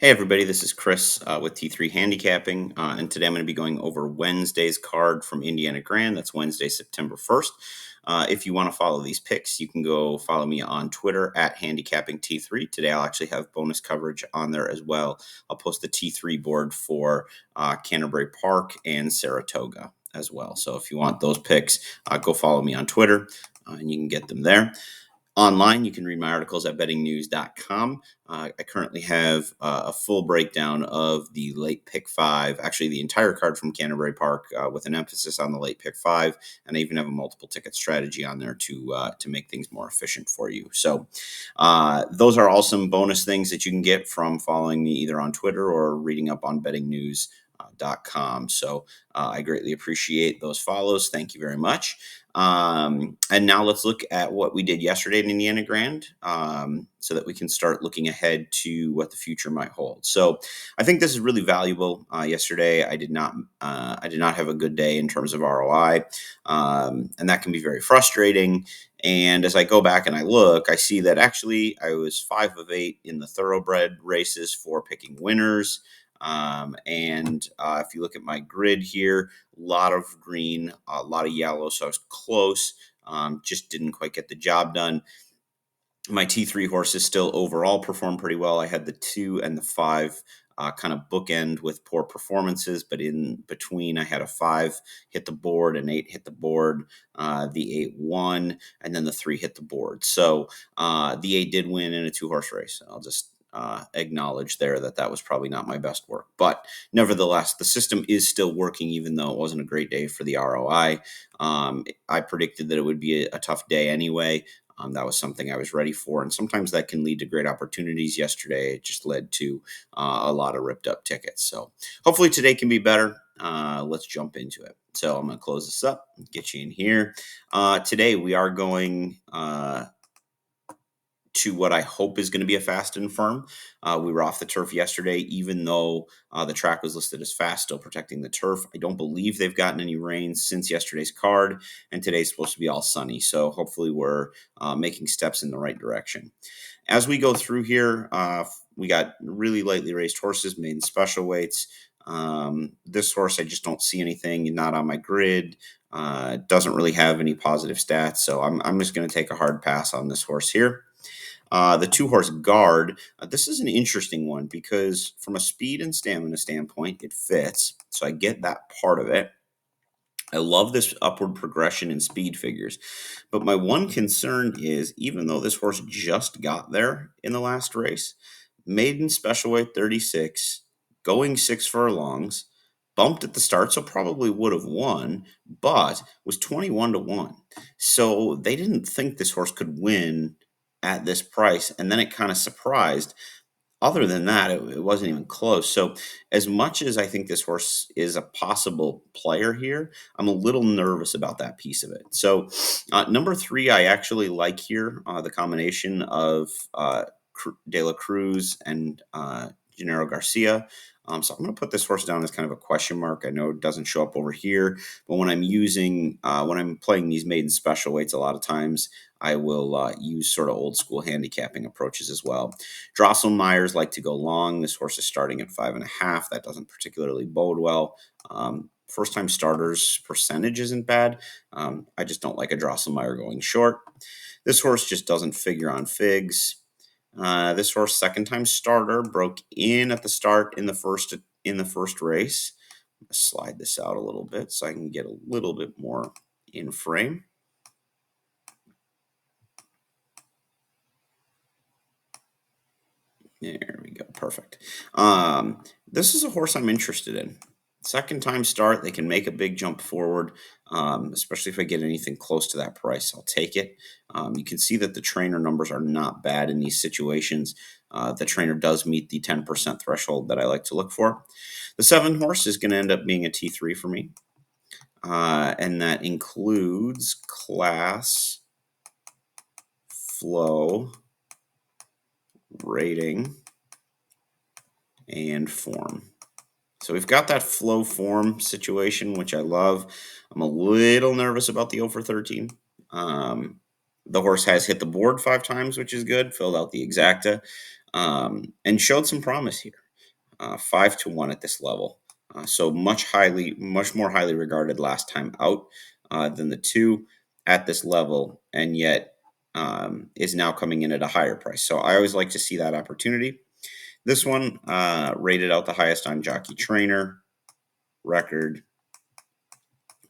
Hey everybody, this is Chris with T3 Handicapping, and today I'm going to be going over Wednesday's card from Indiana Grand. That's Wednesday, September 1st. If you want to follow these picks, you can go follow me on Twitter at HandicappingT3. Today I'll actually have bonus coverage on there as well. I'll post the T3 board for Canterbury Park and Saratoga as well. So if you want those picks, go follow me on Twitter, and you can get them there. Online, you can read my articles at bettingnews.com. I currently have a full breakdown of the late pick five, actually the entire card from Canterbury Park, with an emphasis on the late pick five, and I even have a multiple ticket strategy on there to make things more efficient for you. So those are all some bonus things that you can get from following me either on Twitter or reading up on bettingnews.com. So I greatly appreciate those follows. Thank you very much. And now let's look at what we did yesterday in Indiana Grand, so that we can start looking ahead to what the future might hold. So I think this is really valuable. Yesterday, I did not have a good day in terms of ROI, and that can be very frustrating. And as I go back and I look, I see that actually I was 5 of 8 in the thoroughbred races for picking winners. And if you look at my grid here, a lot of green, a lot of yellow, so I was close. Just didn't quite get the job done. My T3 horses still overall performed pretty well. I had the 2 and the 5 kind of bookend with poor performances, but in between, I had a 5 hit the board, an 8 hit the board, the 8 won, and then the 3 hit the board. So the 8 did win in a 2-horse race. I'll just acknowledge there that was probably not my best work. But nevertheless, the system is still working, even though it wasn't a great day for the ROI. I predicted that it would be a tough day anyway. That was something I was ready for, and sometimes that can lead to great opportunities. Yesterday, it just led to a lot of ripped up tickets. So hopefully today can be better. Let's jump into it. So I'm going to close this up, get you in here. Today we are going to what I hope is going to be a fast and firm. We were off the turf yesterday, even though the track was listed as fast, still protecting the turf. I don't believe they've gotten any rain since yesterday's card, and today's supposed to be all sunny. So hopefully we're making steps in the right direction. As we go through here, we got really lightly raced horses, maiden special weights. This horse, I just don't see anything, not on my grid. Doesn't really have any positive stats, so I'm just going to take a hard pass on this horse here. The 2-horse Guard. This is an interesting one because from a speed and stamina standpoint, it fits. So I get that part of it. I love this upward progression in speed figures. But my one concern is, even though this horse just got there in the last race, maiden special weight 36, going 6 furlongs, bumped at the start, so probably would have won, but was 21 to 1. So they didn't think this horse could win at this price, and then it kind of surprised. Other than that, it wasn't even close. So as much as I think this horse is a possible player here, I'm a little nervous about that piece of it. So number 3, I actually like here, the combination of De La Cruz and Gennaro Garcia. So I'm going to put this horse down as kind of a question mark. I know it doesn't show up over here, but when I'm playing these maiden special weights, a lot of times I will use sort of old school handicapping approaches as well. Drosselmeyer's like to go long. This horse is starting at 5.5. That doesn't particularly bode well. First time starters percentage isn't bad. I just don't like a Drosselmeyer going short. This horse just doesn't figure on figs. This horse, second time starter, broke in at the start in the first race. I'm gonna slide this out a little bit so I can get a little bit more in frame. There we go. Perfect. This is a horse I'm interested in. Second time start, they can make a big jump forward, especially if I get anything close to that price. I'll take it. You can see that the trainer numbers are not bad in these situations. The trainer does meet the 10% threshold that I like to look for. The 7 horse is going to end up being a T3 for me. And that includes class, flow, rating, and form. So we've got that flow form situation, which I love. I'm a little nervous about the 0 for 13. The horse has hit the board 5 times, which is good, filled out the exacta, and showed some promise here. 5-1 at this level. So much more highly regarded last time out than the 2 at this level, and yet is now coming in at a higher price. So I always like to see that opportunity. This one rated out the highest on Jockey Trainer, record,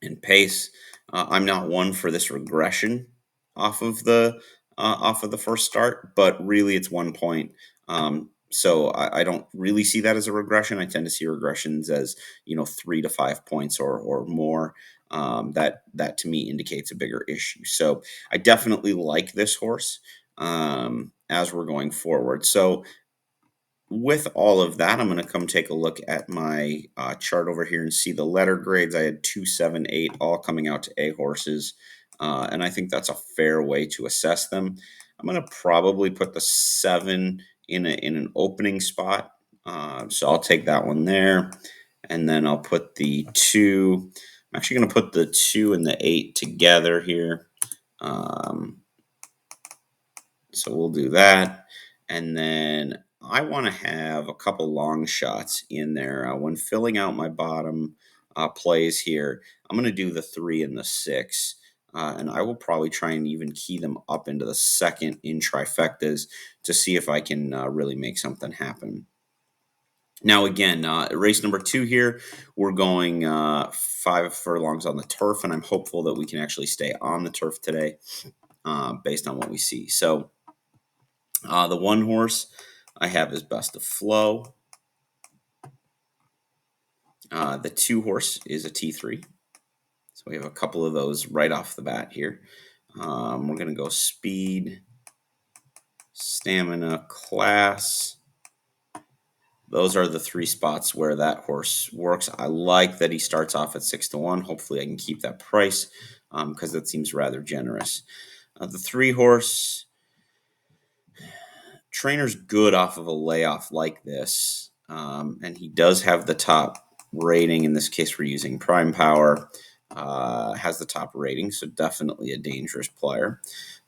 and pace. I'm not one for this regression off of the first start, but really it's 1 point. So I don't really see that as a regression. I tend to see regressions as 3 to 5 points or more. That to me indicates a bigger issue. So I definitely like this horse as we're going forward. So with all of that, I'm going to come take a look at my chart over here and see the letter grades. I had 2, 7, 8 all coming out to A horses, and I think that's a fair way to assess them. I'm going to probably put the 7 in an opening spot, so I'll take that one there, and then I'll put the 2. I'm actually going to put the 2 and the 8 together here. So we'll do that. And then I want to have a couple long shots in there. When filling out my bottom plays here, I'm going to do the 3 and the 6. And I will probably try and even key them up into the second in trifectas to see if I can really make something happen. Now, again, race number 2 here, we're going 5 furlongs on the turf, and I'm hopeful that we can actually stay on the turf today based on what we see. So the 1 horse I have is Best of Flow. The 2 horse is a T3. So we have a couple of those right off the bat here. We're going to go speed, stamina, class. Those are the 3 spots where that horse works. I like that he starts off at 6-1. Hopefully I can keep that price because that seems rather generous. The 3 horse, trainer's good off of a layoff like this, and he does have the top rating. In this case, we're using Prime Power. Has the top rating, so definitely a dangerous player.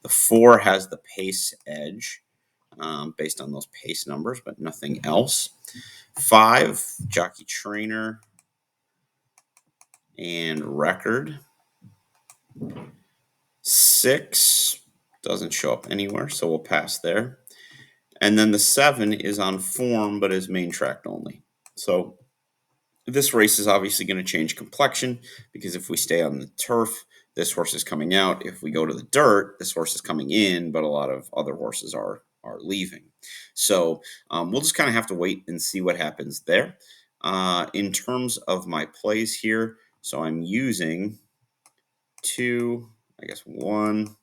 The 4 has the pace edge based on those pace numbers, but nothing else. 5, Jockey Trainer and record. 6 doesn't show up anywhere, so we'll pass there. And then the 7 is on form, but is main tracked only. So this race is obviously going to change complexion because if we stay on the turf, this horse is coming out. If we go to the dirt, this horse is coming in, but a lot of other horses are leaving. So we'll just kind of have to wait and see what happens there. In terms of my plays here, so I'm using 2, I guess 1,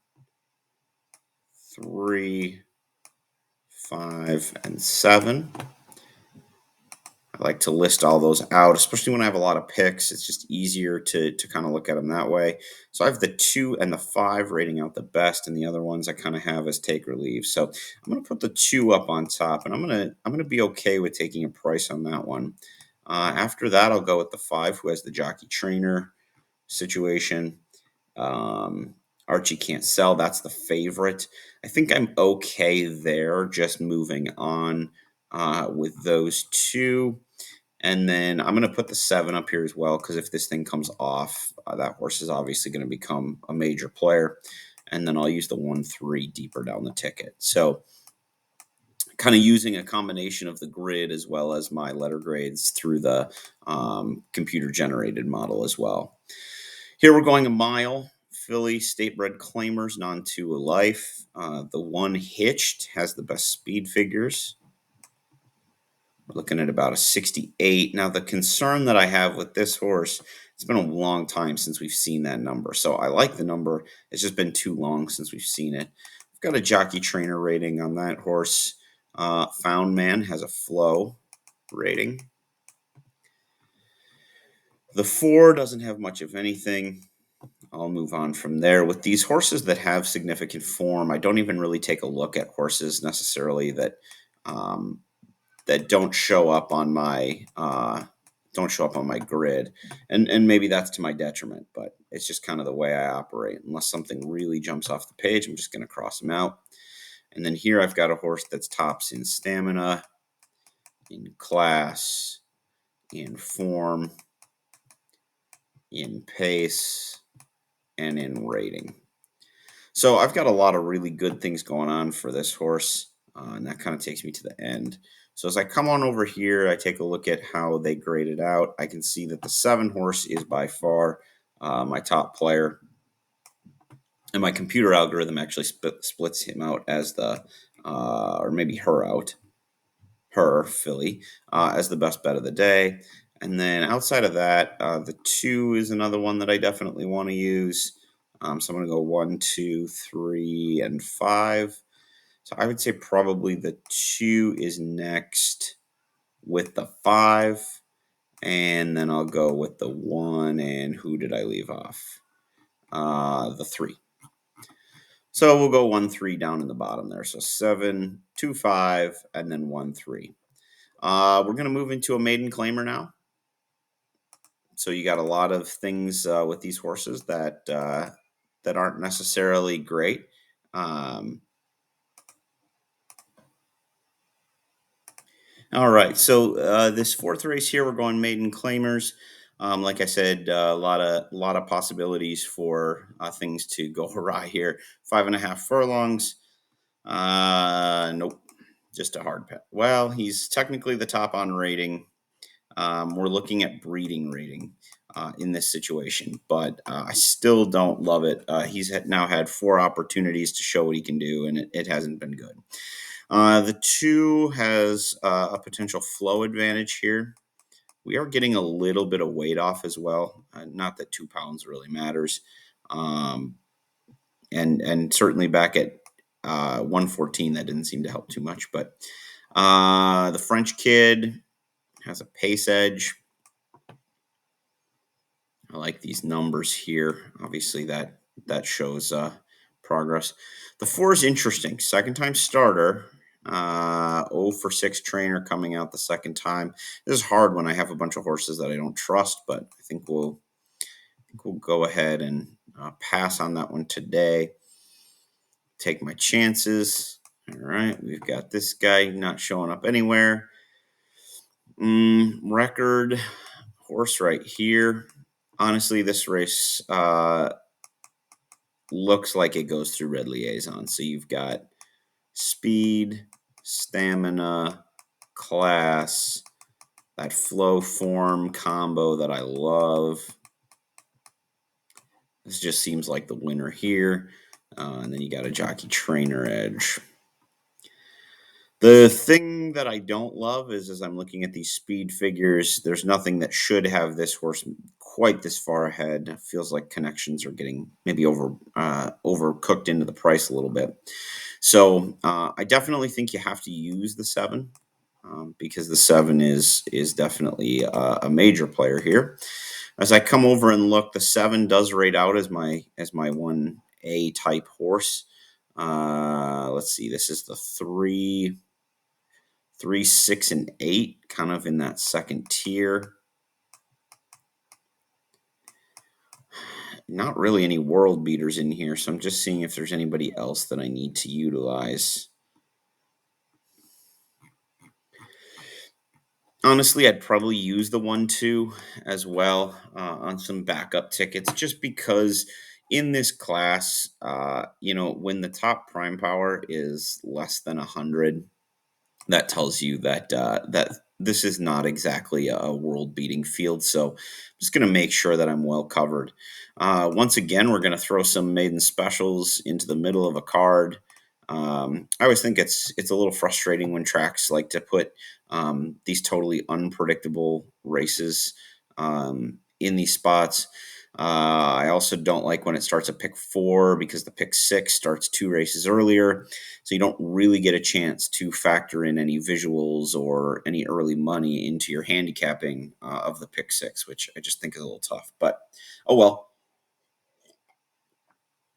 3, 5, and 7. I like to list all those out, especially when I have a lot of picks. It's just easier to kind of look at them that way. So I have the 2 and the 5 rating out the best, and the other ones I kind of have as take or leave. So I'm going to put the 2 up on top, and I'm gonna be okay with taking a price on that one. After that, I'll go with the 5, who has the Jockey Trainer situation. Archie Can't Sell. That's the favorite. I think I'm okay there. Just moving on with those 2. And then I'm going to put the 7 up here as well, because if this thing comes off, that horse is obviously going to become a major player. And then I'll use the 1-3 deeper down the ticket. So kind of using a combination of the grid as well as my letter grades through the computer generated model as well. Here we're going a mile. Filly State Bred Claimers, non-2 a life. The 1 Hitched has the best speed figures. We're looking at about a 68. Now, the concern that I have with this horse, it's been a long time since we've seen that number. So I like the number. It's just been too long since we've seen it. I've got a Jockey Trainer rating on that horse. Found Man has a flow rating. The 4 doesn't have much of anything. I'll move on from there. With these horses that have significant form, I don't even really take a look at horses necessarily that that don't show up on my grid, and maybe that's to my detriment, but it's just kind of the way I operate. Unless something really jumps off the page, I'm just going to cross them out. And then here I've got a horse that's tops in stamina, in class, in form, in pace, and in rating. So I've got a lot of really good things going on for this horse, and that kind of takes me to the end. So as I come on over here, I take a look at how they graded out. I can see that the 7 horse is by far my top player, and my computer algorithm actually splits him out as the, or maybe her out, her filly, as the best bet of the day. And then outside of that, the 2 is another one that I definitely want to use. So I'm going to go 1, 2, 3, and 5. So I would say probably the 2 is next with the 5. And then I'll go with the 1. And who did I leave off? The 3. So we'll go 1, 3 down in the bottom there. So 7, 2, 5, and then 1, 3. We're going to move into a maiden claimer now. So you got a lot of things with these horses that aren't necessarily great. All right, so this 4th race here, we're going maiden claimers. Like I said, a lot of possibilities for things to go awry here. 5.5 furlongs. Nope, just a hard pet. Well, he's technically the top on rating. We're looking at breeding rating in this situation, but I still don't love it. He's now had 4 opportunities to show what he can do, and it hasn't been good. The 2 has a potential flow advantage here. We are getting a little bit of weight off as well. Not that 2 pounds really matters. And certainly back at 114, that didn't seem to help too much. But the French kid has a pace edge. I like these numbers here. Obviously, that shows progress. The 4 is interesting. Second time starter. 0 for 6 trainer coming out the second time. This is hard when I have a bunch of horses that I don't trust, but I think we'll go ahead and pass on that one today. Take my chances. All right, we've got this guy not showing up anywhere. Record horse right here. Honestly, this race looks like it goes through red liaison. So you've got speed, stamina, class, that flow form combo that I love. This just seems like the winner here. And then you got a jockey trainer edge. The thing that I don't love is as I'm looking at these speed figures, there's nothing that should have this horse quite this far ahead. It feels like connections are getting maybe overcooked into the price a little bit. So I definitely think you have to use the 7 because the 7 is definitely a major player here. As I come over and look, the 7 does rate out as my 1A type horse. Let's see, this is the 3, 6, and 8, kind of in that second tier. Not really any world beaters in here, so I'm just seeing if there's anybody else that I need to utilize. Honestly, I'd probably use the 1-2 as well on some backup tickets, just because in this class, when the top prime power is less than 100, that tells you that this is not exactly a world-beating field. So I'm just going to make sure that I'm well covered. Once again, we're going to throw some maiden specials into the middle of a card. I always think it's a little frustrating when tracks like to put these totally unpredictable races in these spots. I also don't like when it starts at pick 4 because the pick 6 starts 2 races earlier. So you don't really get a chance to factor in any visuals or any early money into your handicapping of the pick 6, which I just think is a little tough. But, oh well.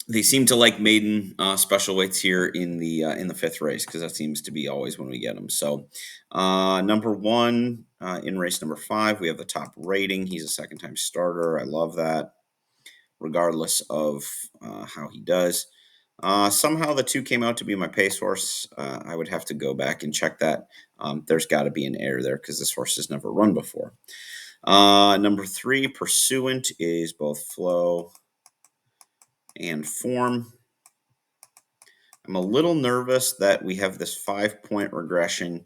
They seem to like maiden special weights here in the 5th race because that seems to be always when we get them. So, number 1 in race number 5, we have the top rating. He's a second-time starter. I love that, regardless of how he does. Somehow the two came out to be my pace horse. I would have to go back and check that. There's got to be an error there because this horse has never run before. Number 3, Pursuant, is both flow and form. I'm a little nervous that we have this 5-point regression,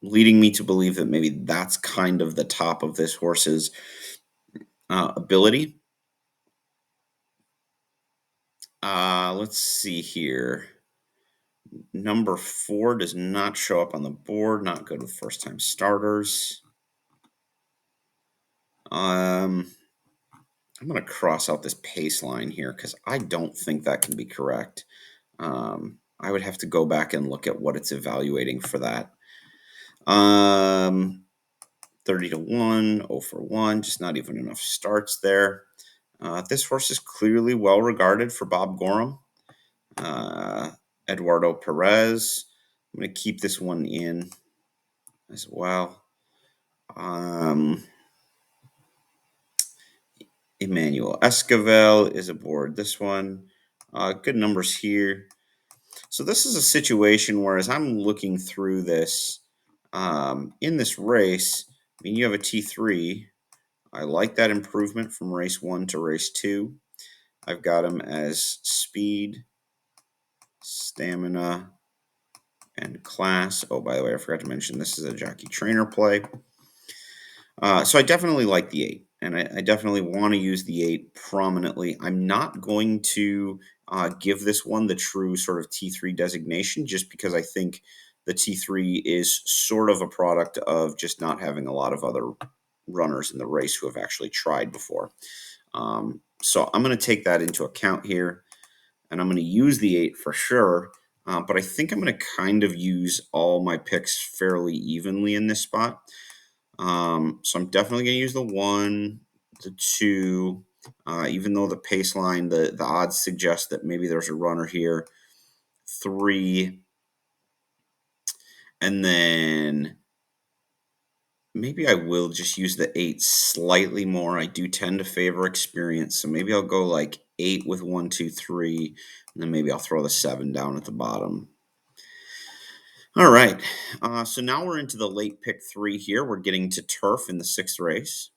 leading me to believe that maybe that's kind of the top of this horse's ability. Let's see here. Number 4 does not show up on the board, not good with first time starters. I'm going to cross out this pace line here because I don't think that can be correct. I would have to go back and look at what it's evaluating for that. 30 to 1, 0 for 1, just not even enough starts there. This horse is clearly well regarded for Bob Gorham. Eduardo Perez. I'm going to keep this one in as well. Emmanuel Esquivel is aboard this one. Good numbers here. So this is a situation where, as I'm looking through this, in this race, I mean, you have a T3. I like that improvement from race 1 to race 2. I've got him as speed, stamina, and class. Oh, by the way, I forgot to mention this is a jockey trainer play. So I definitely like the 8, and I definitely want to use the 8 prominently. I'm not going to give this one the true sort of T3 designation just because I think the T3 is sort of a product of just not having a lot of other runners in the race who have actually tried before. So I'm going to take that into account here, and I'm going to use the 8 for sure. But I think I'm going to kind of use all my picks fairly evenly in this spot. So I'm definitely going to use the 1, the 2, even though the pace line, the odds suggest that maybe there's a runner here. 3, and then maybe I will just use the 8 slightly more. I do tend to favor experience, so maybe I'll go like 8 with 1, 2, 3, and then maybe I'll throw the 7 down at the bottom. All right, so now we're into the late pick 3 here. We're getting to turf in the 6th race.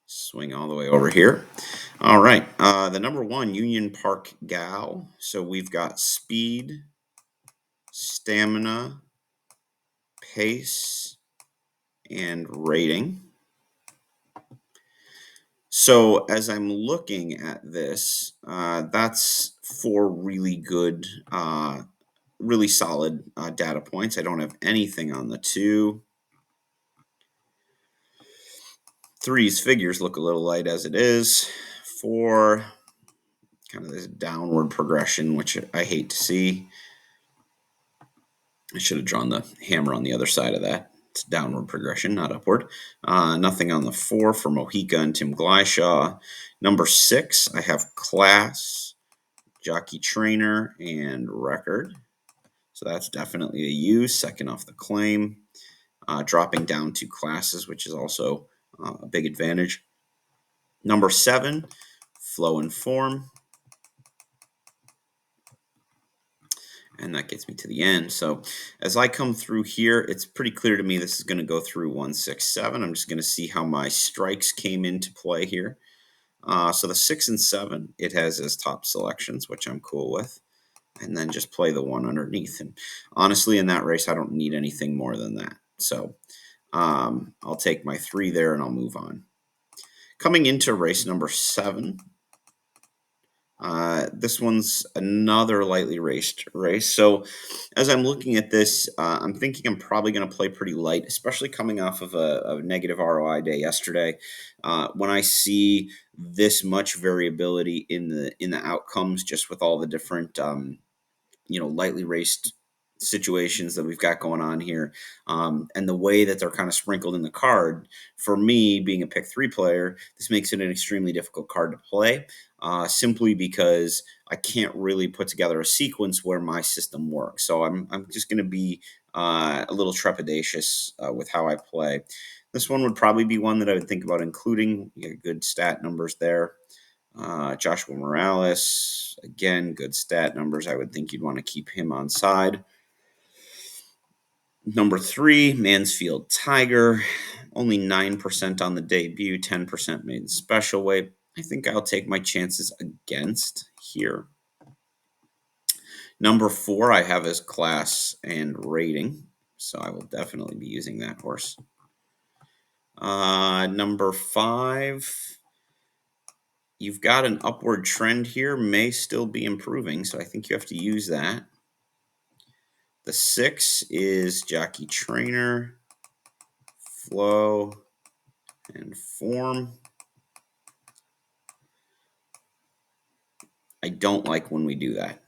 Swing all the way over here. All right, the number 1, Union Park Gal. So we've got speed, stamina, pace, and rating. So as I'm looking at this, that's 4 really good, really solid data points. I don't have anything on the 2. 3's figures look a little light as it is. 4, kind of this downward progression, which I hate to see. I should have drawn the hammer on the other side of that. It's downward progression, not upward. Nothing on the 4 for Mojica and Tim Glyshaw. Number 6, I have class, jockey trainer, and record. So that's definitely a use, second off the claim. Dropping down 2 classes, which is also a big advantage. Number 7, flow and form. And that gets me to the end. So as I come through here, it's pretty clear to me this is going to go through 1, 6, 7. I'm just going to see how my strikes came into play here. So the 6 and 7, it has as top selections, which I'm cool with. And then just play the 1 underneath. And honestly, in that race, I don't need anything more than that. So I'll take my 3 there and I'll move on. Coming into race number 7, this one's another lightly raced race. So as I'm looking at this, I'm thinking I'm probably going to play pretty light, especially coming off of a negative ROI day yesterday. When I see this much variability in the outcomes, just with all the different lightly raced situations that we've got going on here, and the way that they're kind of sprinkled in the card, for me being a pick 3 player, this makes it an extremely difficult card to play, simply because I can't really put together a sequence where my system works. So I'm just going to be a little trepidatious with how I play. This one would probably be one that I would think about including. You got good stat numbers there. Joshua Morales, again, good stat numbers. I would think you'd want to keep him on side. Number 3, Mansfield Tiger, only 9% on the debut, 10% made special weight. I think I'll take my chances against here. Number 4, I have as class and rating, so I will definitely be using that horse. Number 5, you've got an upward trend here, may still be improving, so I think you have to use that. The 6 is Jockey Trainer, Flow, and Form. I don't like when we do that.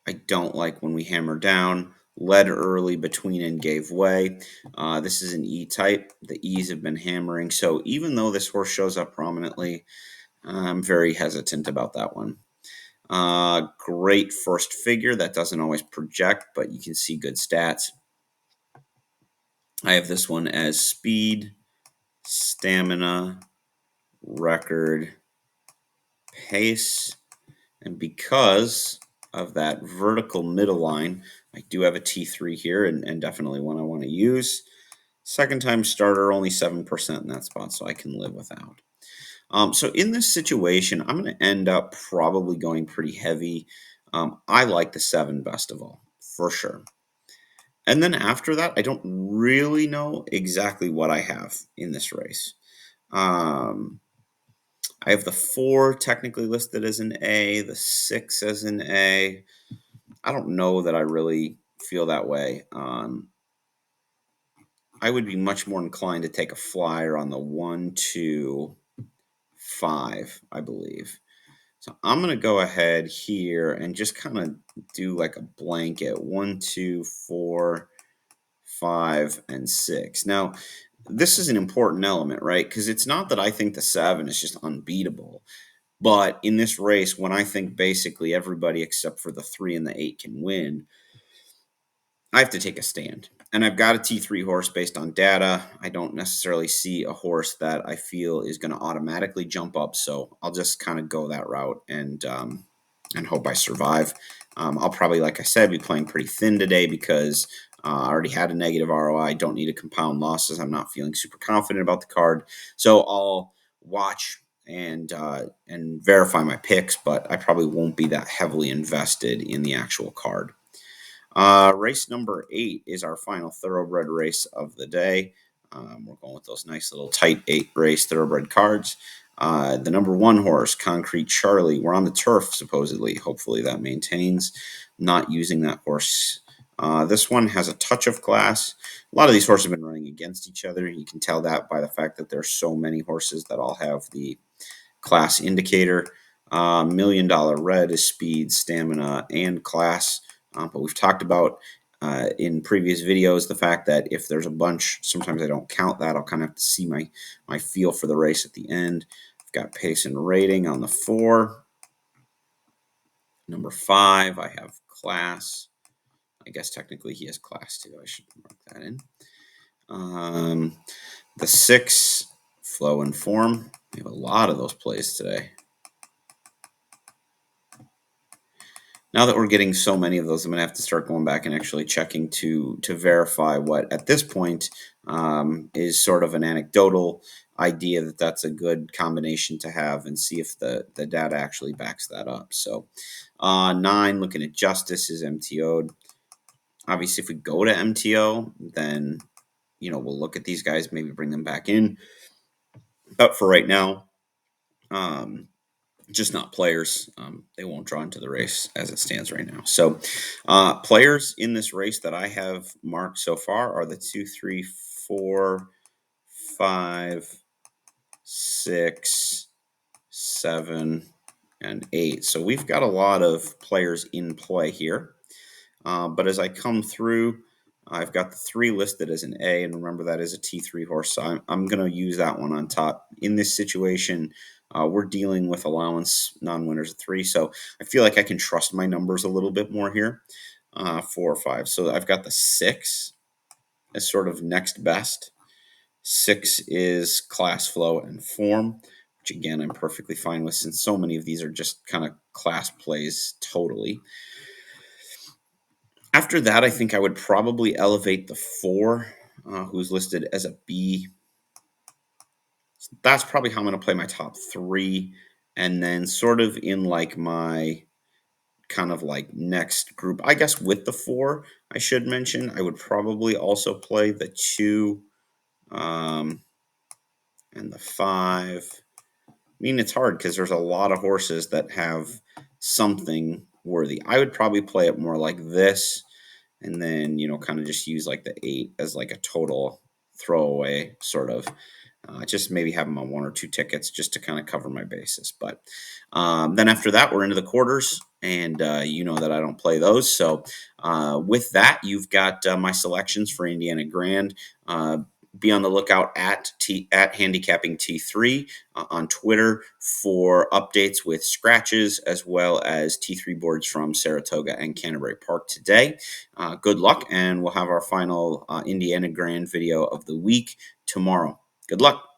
I don't like when we hammer down, led early between and gave way. This is an E-type. The E's have been hammering. So even though this horse shows up prominently, I'm very hesitant about that one. Great first figure. That doesn't always project, but you can see good stats. I have this one as speed, stamina, record, pace, and because of that vertical middle line, I do have a T3 here and definitely one I want to use. Second time starter, only 7% in that spot, so I can live without. So in this situation, I'm going to end up probably going pretty heavy. I like the 7 best of all, for sure. And then after that, I don't really know exactly what I have in this race. I have the 4 technically listed as an A, the 6 as an A. I don't know that I really feel that way. I would be much more inclined to take a flyer on the 1, 2, 5, I believe. So I'm going to go ahead here and just kind of do like a blanket 1, 2, 4, 5, and 6. Now, this is an important element, right? Because it's not that I think the 7 is just unbeatable. But in this race, when I think basically everybody except for the 3 and the 8 can win, I have to take a stand. And I've got a T3 horse based on data. I don't necessarily see a horse that I feel is going to automatically jump up. So I'll just kind of go that route and hope I survive. I'll probably, like I said, be playing pretty thin today because I already had a negative ROI. I don't need to compound losses. I'm not feeling super confident about the card. So I'll watch and verify my picks, but I probably won't be that heavily invested in the actual card. Race number 8 is our final thoroughbred race of the day. We're going with those nice little tight 8-race thoroughbred cards. The number 1 horse, Concrete Charlie. We're on the turf, supposedly. Hopefully that maintains. Not using that horse. This one has a touch of class. A lot of these horses have been running against each other. You can tell that by the fact that there's so many horses that all have the class indicator. $1 Million Red is speed, stamina, and class. But we've talked about in previous videos the fact that if there's a bunch, sometimes I don't count that. I'll kind of have to see my feel for the race at the end. I've got pace and rating on the 4. Number 5, I have class. I guess technically he has class too. I should mark that in. The 6, flow and form. We have a lot of those plays today. Now that we're getting so many of those, I'm going to have to start going back and actually checking to verify what, at this point, is sort of an anecdotal idea that that's a good combination to have and see if the data actually backs that up. So 9, looking at Justice, is MTO'd. Obviously, if we go to MTO, then, we'll look at these guys, maybe bring them back in. But for right now, just not players. They won't draw into the race as it stands right now. So players in this race that I have marked so far are the 2, 3, 4, 5, 6, 7, and 8. So we've got a lot of players in play here. But as I come through, I've got the 3 listed as an A, and remember that is a T3 horse, so I'm going to use that one on top. In this situation, we're dealing with allowance non-winners of 3, so I feel like I can trust my numbers a little bit more here, 4 or 5. So I've got the 6 as sort of next best. 6 is class, flow, and form. which again, I'm perfectly fine with since so many of these are just kind of class plays totally. After that, I think I would probably elevate the 4, who's listed as a B. So that's probably how I'm going to play my top 3. And then sort of in like my kind of like next group, I guess with the 4, I should mention, I would probably also play the 2 um, and the 5. I mean, it's hard because there's a lot of horses that have something worthy. I would probably play it more like this, and then kind of just use like the 8 as like a total throwaway sort of. Just maybe have them on 1 or 2 tickets just to kind of cover my bases. But then after that, we're into the quarters, and you know that I don't play those. So with that, you've got my selections for Indiana Grand. Be on the lookout at handicapping T3 on Twitter for updates with scratches as well as T3 boards from Saratoga and Canterbury Park today. Good luck, and we'll have our final Indiana Grand video of the week tomorrow. Good luck.